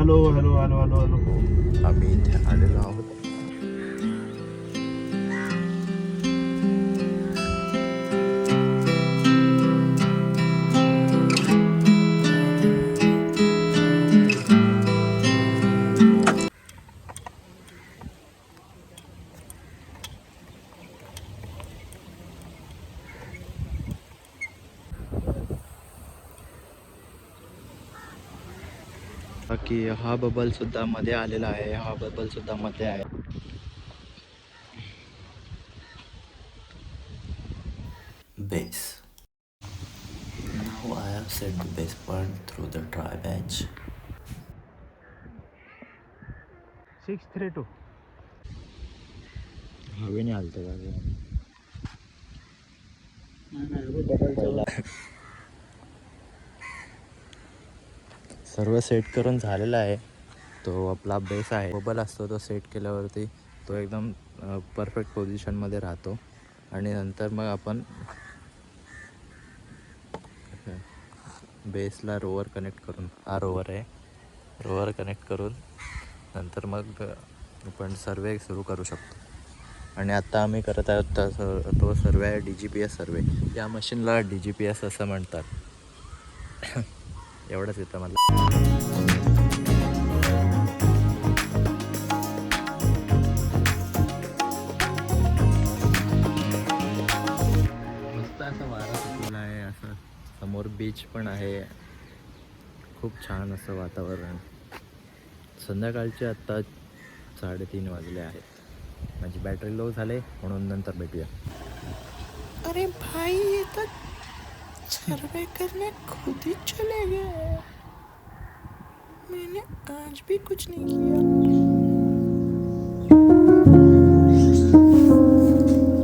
Hello hello hello hello hello. आम्ही इथे आलेलो आहोत. बाकी हा बबल सुद्धा मध्ये आलेला आहे. हा बबल सुद्धा मध्ये आहे. Base. Now I have set the base point through the dry bench. 632. हवेने हलतं सर्व सेट करून झालेला आहे. तो आपला बेस आहे. बबल असतो तो सेट केल्यावरती तो एकदम परफेक्ट पोझिशनमध्ये राहतो. आणि नंतर मग आपण बेसला रोवर कनेक्ट करून, हा रोवर आहे, रोवर कनेक्ट करून नंतर मग आपण सर्वे सुरू करू शकतो. आणि आत्ता आम्ही करत आहोत तो सर्वे आहे DGPS सर्वे. या मशीनला DGPS असं म्हणतात. एवढंच येतं मला. मस्त असा वारा सुटलेला आहे. असं समोर बीच पण आहे. खूप छान असं वातावरण. संध्याकाळचे आत्ता 3:30 वाजले आहेत. माझी बॅटरी लो झाले म्हणून नंतर भेटूया. अरे भाई ये तो सर्वे करने खुद ही चले गए. मैंने आज भी कुछ नहीं किया.